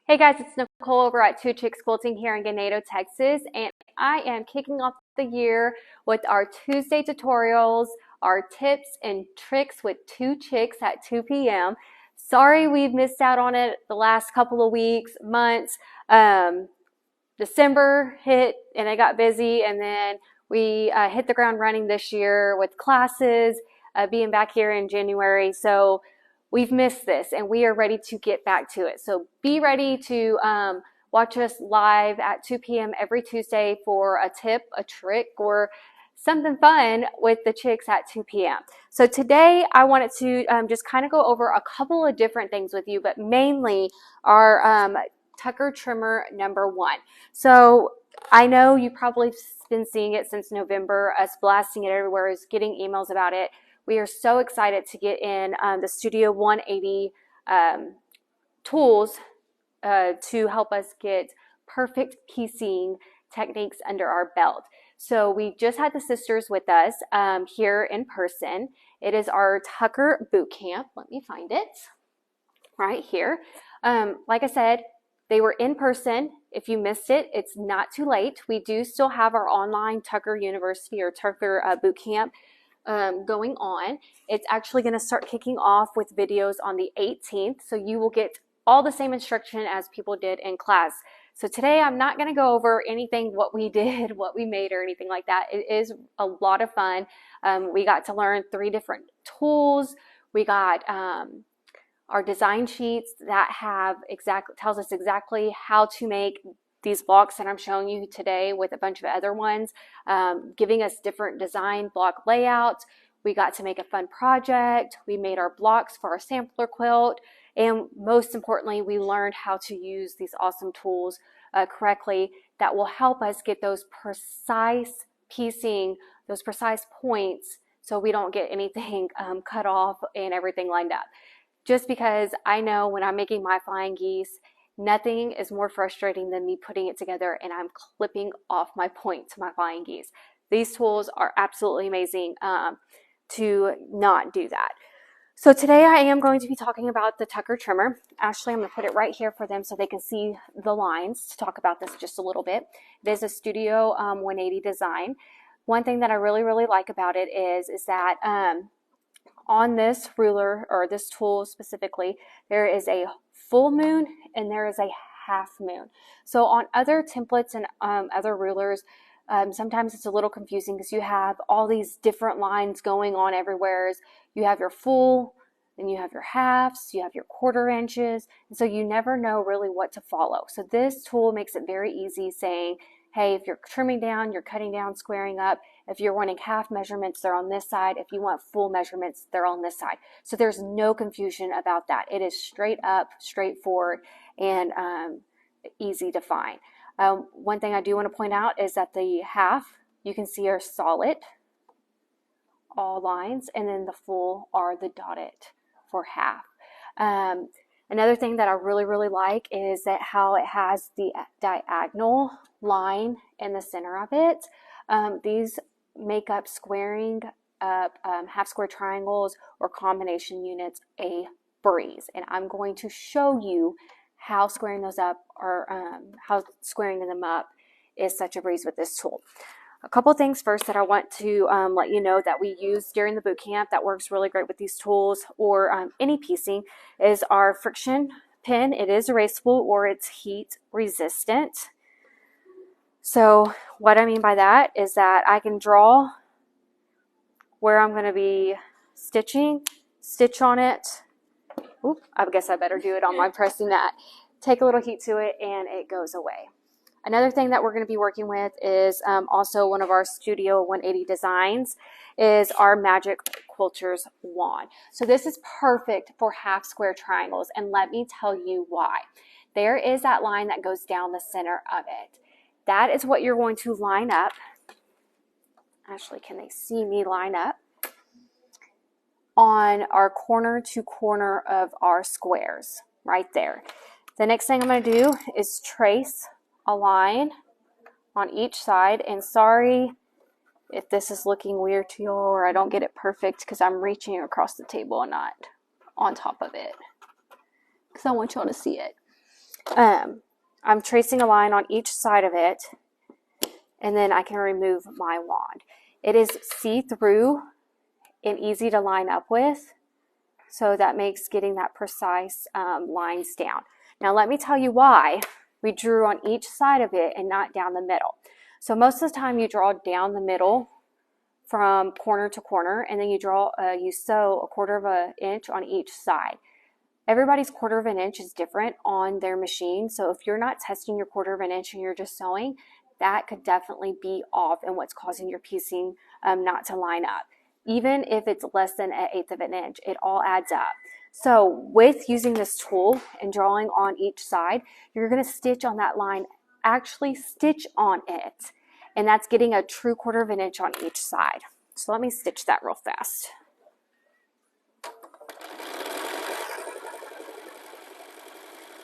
Hey guys, it's Nicole over at Two Chicks Quilting here in Ganado, Texas, and I am kicking off the year with our Tuesday tutorials, our tips and tricks with Two Chicks at 2 p.m. Sorry we've missed out on it the last couple of weeks, months. December hit and I got busy, and then we hit the ground running this year with classes, being back here in January. So we've missed this and we are ready to get back to it. So be ready to watch us live at 2 p.m. every Tuesday for a tip, a trick, or something fun with the chicks at 2 p.m. So today I wanted to just kind of go over a couple of different things with you, but mainly our Tucker trimmer #1. So I know you probably been seeing it since November, us blasting it everywhere, is getting emails about it. We are so excited to get in the Studio 180 tools to help us get perfect piecing techniques under our belt. So we just had the sisters with us here in person. It is our Tucker boot camp. Let me find it right here. Like I said, they were in person. If you missed it, it's not too late. We do still have our online Tucker University or Tucker boot camp going on. It's actually going to start kicking off with videos on the 18th, so you will get all the same instruction as people did in class. So today I'm not going to go over anything, what we did, what we made, or anything like that. It is a lot of fun. We got to learn 3 different tools. We got our design sheets that tells us exactly how to make these blocks that I'm showing you today with a bunch of other ones, giving us different design block layouts. We got to make a fun project. We made our blocks for our sampler quilt. And most importantly, we learned how to use these awesome tools correctly that will help us get those precise piecing, those precise points, so we don't get anything cut off and everything lined up. Just because I know when I'm making my flying geese, nothing is more frustrating than me putting it together and I'm clipping off my point to my flying geese. These tools are absolutely amazing to not do that. So today I am going to be talking about the Tucker trimmer. Actually, I'm going to put it right here for them so they can see the lines to talk about this just a little bit. It is a Studio 180 design. One thing that I really like about it is that on this ruler, or this tool specifically, there is a full moon and there is a half moon. So on other templates and other rulers, sometimes it's a little confusing because you have all these different lines going on everywhere. You have your full, then you have your halves, you have your quarter inches, and so you never know really what to follow. So this tool makes it very easy, saying, hey, if you're trimming down, you're cutting down, squaring up. If you're wanting half measurements, they're on this side. If you want full measurements, they're on this side. So there's no confusion about that. It is straight up, straightforward, and easy to find. One thing I do want to point out is that the half, you can see, are solid, all lines, and then the full are the dotted for half. Another thing that I really like is that how it has the diagonal line in the center of it. These make up squaring up half square triangles or combination units a breeze, and I'm going to show you how squaring those up, or how squaring them up is such a breeze with this tool. A couple things first that I want to let you know that we use during the boot camp that works really great with these tools, or any piecing, is our friction pin. It is erasable, or it's heat resistant. So what I mean by that is that I can draw where I'm going to be stitching, stitch on it. Oop, I guess I better do it on my pressing mat. Take a little heat to it and it goes away. Another thing that we're going to be working with is also one of our Studio 180 designs is our Magic Quilter's wand. So this is perfect for half square triangles, and let me tell you why. There is that line that goes down the center of it. That is what you're going to line up. Actually, can they see me line up? On our corner to corner of our squares, right there. The next thing I'm going to do is trace a line on each side, and sorry if this is looking weird to you or I don't get it perfect because I'm reaching across the table and not on top of it, because I want y'all to see it. I'm tracing a line on each side of it, and then I can remove my wand. It is see-through and easy to line up with, so that makes getting that precise lines down. Now let me tell you why we drew on each side of it and not down the middle. So most of the time you draw down the middle from corner to corner, and then you sew a 1/4 of an inch on each side. Everybody's 1/4 of an inch is different on their machine, so if you're not testing your 1/4 of an inch and you're just sewing, that could definitely be off and what's causing your piecing not to line up. Even if it's less than 1/8 of an inch, it all adds up. So with using this tool and drawing on each side, you're going to stitch on that line, actually stitch on it, and that's getting a true 1/4 of an inch on each side. So let me stitch that real fast.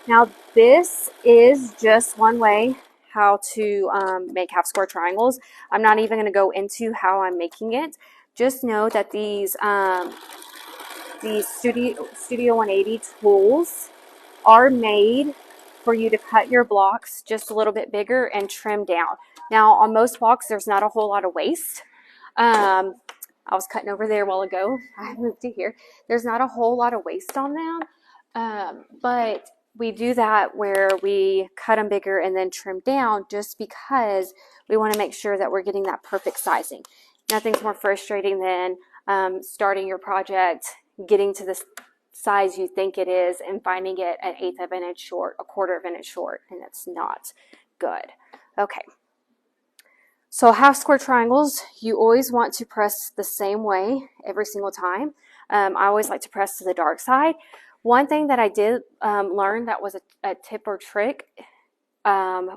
Now this is just one way how to make half square triangles. I'm not even going to go into how I'm making it. Just know that these Studio 180 tools are made for you to cut your blocks just a little bit bigger and trim down. Now on most blocks there's not a whole lot of waste. I was cutting over there a while ago. I moved to here. There's not a whole lot of waste on them, but we do that where we cut them bigger and then trim down just because we want to make sure that we're getting that perfect sizing. Nothing's more frustrating than starting your project, getting to the size you think it is, and finding it 1/8 of an inch short, 1/4 of an inch short, and it's not good. Okay. So half square triangles, you always want to press the same way every single time. I always like to press to the dark side. One thing that I did learn that was a tip or trick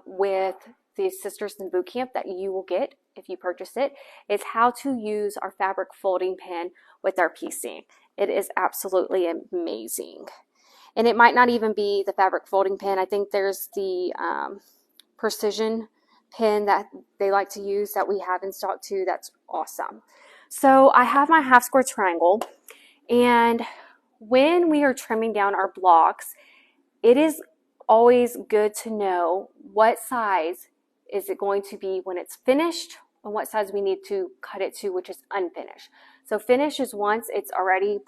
with the Sisters in Boot Camp that you will get if you purchase it is how to use our fabric folding pin with our piecing. It is absolutely amazing. And it might not even be the fabric folding pin. I think there's the precision pin that they like to use that we have in stock too. That's awesome. So I have my half square triangle, and when we are trimming down our blocks, it is always good to know what size is it going to be when it's finished and what size we need to cut it to, which is unfinished. So finish is once it's already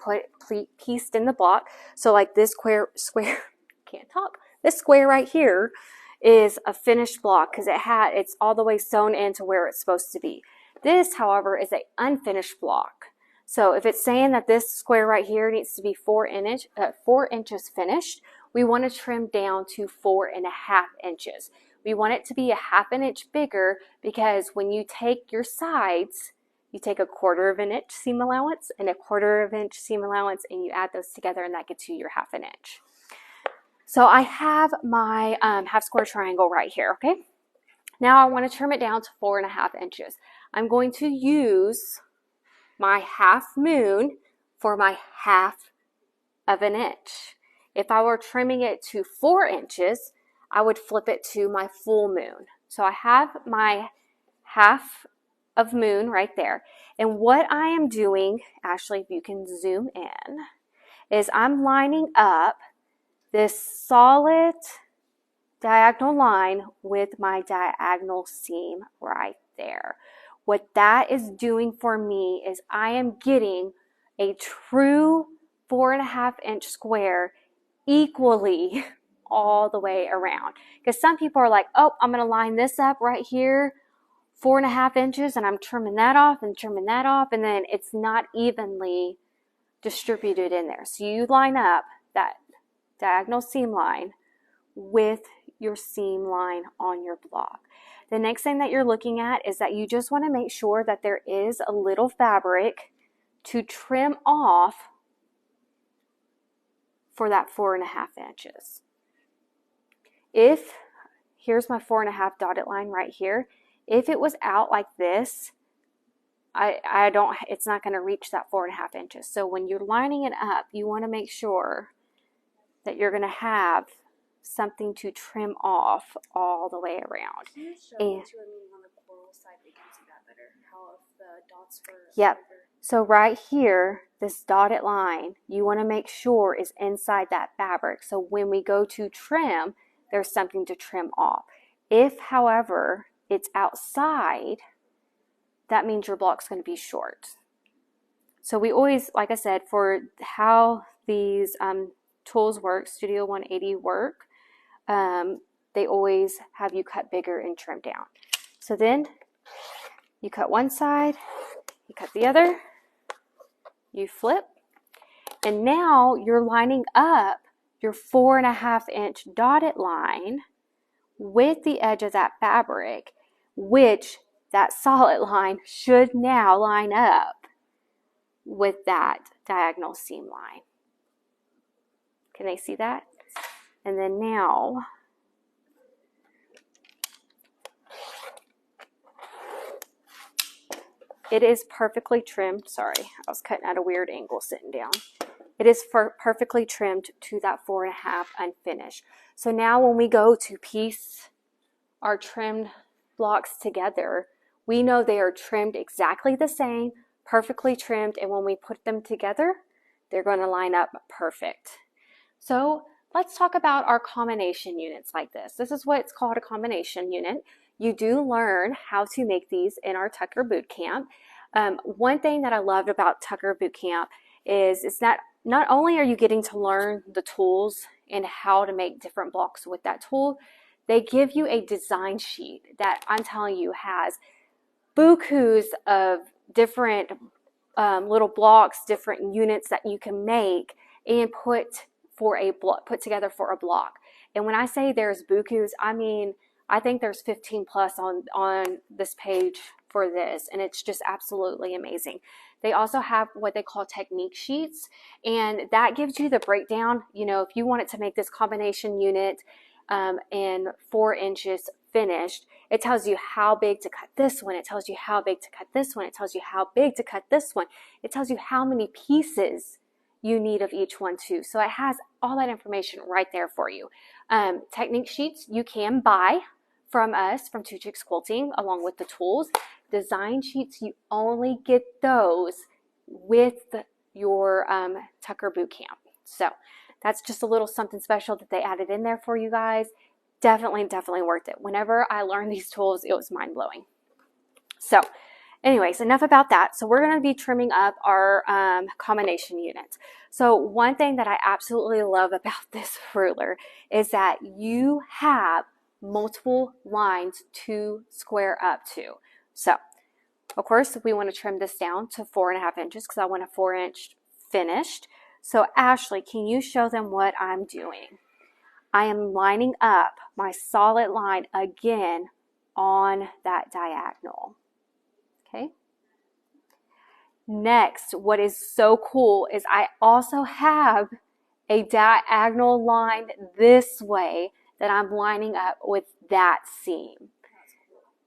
pieced in the block. So like this can't talk. This square right here is a finished block because it's all the way sewn into where it's supposed to be. This, however, is an unfinished block. So if it's saying that this square right here needs to be 4 inches finished, we want to trim down to 4.5 inches. We want it to be 1/2 an inch bigger because when you take your sides, you take a 1/4 of an inch seam allowance and a 1/4 of an inch seam allowance, and you add those together, and that gets you your 1/2 an inch. So I have my half square triangle right here, okay? Now I want to trim it down to 4.5 inches. I'm going to use my half moon for my 1/2 of an inch. If I were trimming it to 4 inches, I would flip it to my full moon. So I have my 1/2 of moon right there. And what I am doing, Ashley, if you can zoom in, is I'm lining up this solid diagonal line with my diagonal seam right there. What that is doing for me is I am getting a true 4.5 inch square equally all the way around. Because some people are like, oh, I'm going to line this up right here, 4.5 inches, and I'm trimming that off and trimming that off, and then it's not evenly distributed in there. So you line up that diagonal seam line with your seam line on your block. The next thing that you're looking at is that you just want to make sure that there is a little fabric to trim off for that 4.5 inches. Here's my 4.5 dotted line right here. If it was out like this, it's not going to reach that 4.5 inches. So when you're lining it up, you want to make sure that you're going to have something to trim off all the way around. Can you show me on the coral side we can see that better? How if the dots were Yep. So right here, this dotted line, you want to make sure is inside that fabric. So when we go to trim, there's something to trim off. If, however, it's outside, that means your block's going to be short. So we always, like I said, for how these tools work, Studio 180 work, they always have you cut bigger and trim down. So then you cut one side, you cut the other, you flip, and now you're lining up your 4.5-inch dotted line with the edge of that fabric, which that solid line should now line up with that diagonal seam line. Can they see that? And then now, it is perfectly trimmed. Sorry, I was cutting at a weird angle sitting down. It is perfectly trimmed to that 4.5 unfinished. So now when we go to piece our trimmed blocks together, we know they are trimmed exactly the same, perfectly trimmed, and when we put them together, they're going to line up perfect. So let's talk about our combination units like this. This is what's called a combination unit. You do learn how to make these in our Tucker Boot Camp. One thing that I loved about Tucker Boot Camp is it's not only are you getting to learn the tools and how to make different blocks with that tool, they give you a design sheet that I'm telling you has bukus of different little blocks, different units that you can make and put together for a block. And when I say there's bukus, I mean I think there's 15 plus on this page for this, and it's just absolutely amazing. They also have what they call technique sheets, and that gives you the breakdown. You know, if you wanted to make this combination unit in 4 inches finished, it tells you how big to cut this one, it tells you how big to cut this one, it tells you how big to cut this one, it tells you how many pieces you need of each one too. So it has all that information right there for you. Technique sheets you can buy from us, from Two Chicks Quilting, along with the tools. Design sheets, you only get those with your Tucker Boot Camp. So that's just a little something special that they added in there for you guys. Definitely worth it. Whenever I learned these tools, it was mind-blowing. So anyways, enough about that. So we're going to be trimming up our combination units. So one thing that I absolutely love about this ruler is that you have multiple lines to square up to. So of course we want to trim this down to 4.5 inches because I want a 4-inch finished. So Ashley, can you show them what I'm doing? I am lining up my solid line again on that diagonal. Okay. Next, what is so cool is I also have a diagonal line this way that I'm lining up with that seam.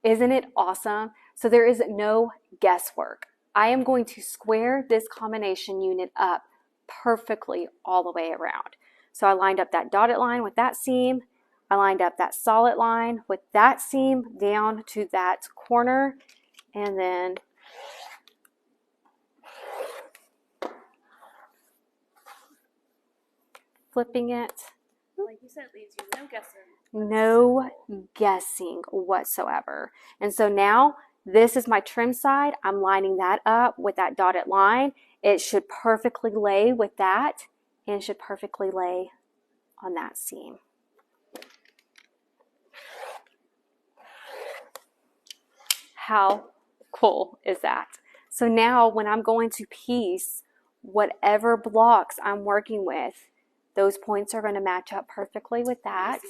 Isn't it awesome? So there is no guesswork. I am going to square this combination unit up perfectly all the way around. So I lined up that dotted line with that seam. I lined up that solid line with that seam down to that corner, and then flipping it. Like you said, leaves you no guessing. No guessing whatsoever. And so now this is my trim side. I'm lining that up with that dotted line. It should perfectly lay with that and should perfectly lay on that seam. How cool is that? So now when I'm going to piece whatever blocks I'm working with, those points are going to match up perfectly with that.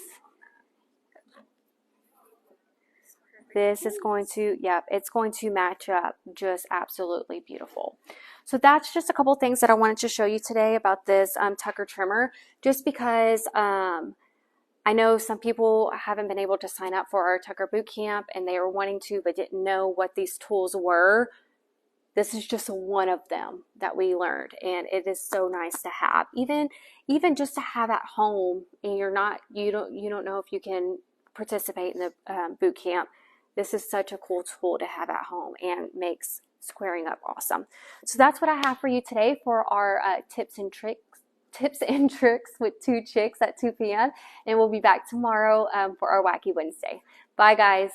This is going to, yep, it's going to match up just absolutely beautiful. So that's just a couple things that I wanted to show you today about this Tucker trimmer, just because I know some people haven't been able to sign up for our Tucker Boot Camp and they were wanting to but didn't know what these tools were. This is just one of them that we learned, and it is so nice to have, even just to have at home, and you don't know if you can participate in the boot camp. This is such a cool tool to have at home and makes squaring up awesome. So that's what I have for you today for our tips and tricks tips and tricks with two chicks at 2 p.m. And we'll be back tomorrow for our Wacky Wednesday. Bye, guys.